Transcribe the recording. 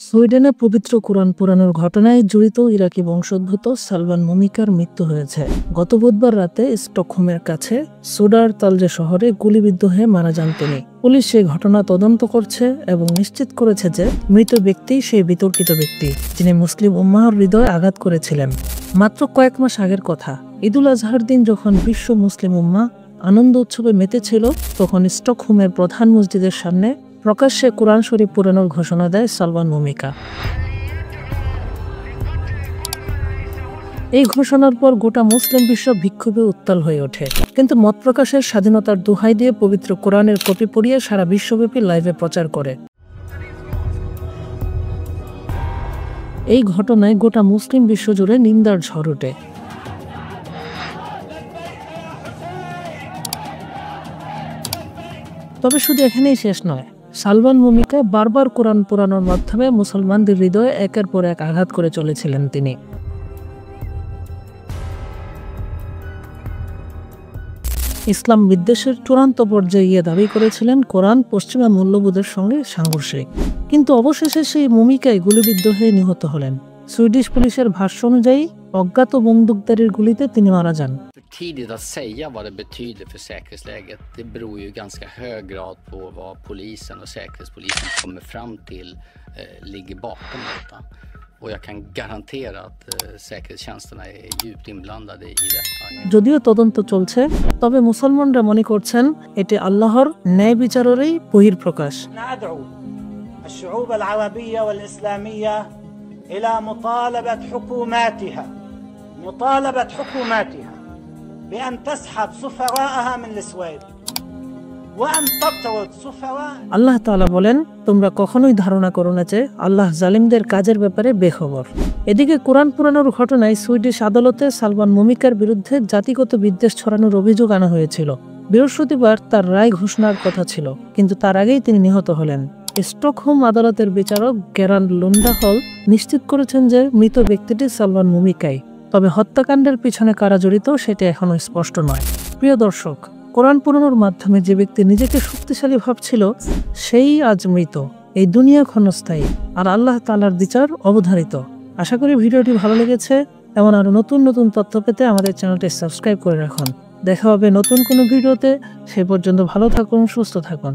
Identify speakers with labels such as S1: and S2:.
S1: সুইডেনে পবিত্র কোরআন পোড়ানোর ঘটনায় জড়িত ইরাকি বংশোদ্ভূত সালমান মুমিকার মৃত্যু হয়েছে। গত বুধবার রাতে স্টকহোমের কাছে সোডারতালজে শহরে গুলিবিদ্ধ হয়ে মারা যান তিনি। পুলিশ সেই ঘটনা তদন্ত করছে এবং নিশ্চিত করেছে যে মৃত ব্যক্তি সেই বিতর্কিত ব্যক্তি যিনি মুসলিম উম্মাহর হৃদয়ে আঘাত করেছিলেন। মাত্র কয়েক মাস আগের কথা, ঈদুল আজহার দিন যখন বিশ্ব মুসলিম উম্মাহ আনন্দ উৎসবে মেতেছিল, তখন স্টকহোমের প্রধান মসজিদের সামনে প্রকাশ্যে কোরআন শরীফ পোড়ানোর ঘোষণা দেয় সালমান মুমিকা। এই ঘোষণার পর গোটা মুসলিম বিশ্ব বিক্ষোভে উত্তাল হয়ে ওঠে। কিন্তু মত প্রকাশের স্বাধীনতার দোহাই দিয়ে পবিত্র কোরআনের কপি পড়িয়ে সারা বিশ্বব্যাপী লাইভে প্রচার করে। এই ঘটনায় গোটা মুসলিম বিশ্ব জুড়ে নিন্দার ঝড় ওঠে। তবে শুধু এখানেই শেষ নয়, সালমান মুমিকা বারবার কোরআন পোড়ানোর মাধ্যমে মুসলমানদের হৃদয়ে একের পর এক আঘাত করে চলেছিলেন তিনি। ইসলাম বিদ্বেষের চূড়ান্ত পর্যায়ে গিয়ে দাবি করেছিলেন কোরআন পশ্চিমা মূল্যবোধের সঙ্গে সাংঘর্ষিক। কিন্তু অবশেষে সেই মুমিকায় গুলিবিদ্ধ হয়ে নিহত হলেন। সুইডিশ পুলিশের ভাষ্য অনুযায়ী অজ্ঞাত বন্দুকধারীর গুলিতে তিনি মারা যান।
S2: Tidigt att säga vad det betyder för säkerhetsläget. Det beror ju i ganska hög grad på vad polisen och säkerhetspolisen kommer fram till ligger bakom detta. Och jag kan garantera att säkerhetstjänsterna är djupt inblandade i detta.
S1: যদিও তদন্ত চলছে, তবে মুসলমানরা মনে করছেন এটি আল্লাহর ন্যায় বিচারেরই বহিঃপ্রকাশ।
S3: ندعو الشعوب العربية والإسلامية إلى مطالبة حكوماتها بأن تسحب سفراءها من السويد وأن تطرد سفراء। আল্লাহ তাআলা বলেন, তোমরা কখনোই ধারণা করো না যে আল্লাহ জালিমদের কাজের ব্যাপারে বেখবর। এদিকে কোরআন পোড়ানোর ঘটনায় সুইডিশ আদালতে সালমান মুমিকার বিরুদ্ধে জাতিগত বিদ্বেষ ছড়ানোর অভিযোগ আনা হয়েছিল। বৃহস্পতিবার তার রায় ঘোষণার কথা ছিল, কিন্তু তার আগেই তিনি নিহত হলেন। স্টকহোম আদালতের বিচারক গেরান্ড লুন্ডাহল নিশ্চিত করেছেন যে মৃত ব্যক্তিটি সালমান মুমিকাই। তবে হত্যাকাণ্ডের পিছনে কারা জড়িত সেটা এখনো স্পষ্ট নয়। প্রিয় দর্শক, কোরআন পোড়ানোর মাধ্যমে যে ব্যক্তি নিজেকে শক্তিশালী ভাবছিল, সেই আজ মৃত। এই দুনিয়া ক্ষণস্থায়ী, আর আল্লাহ তাআলার বিচার অবধারিত। আশা করি ভিডিওটি ভালো লেগেছে। এমন আরো নতুন নতুন তথ্য পেতে আমাদের চ্যানেলটি সাবস্ক্রাইব করে রাখুন। দেখা হবে নতুন কোনো ভিডিওতে। সে পর্যন্ত ভালো থাকুন, সুস্থ থাকুন।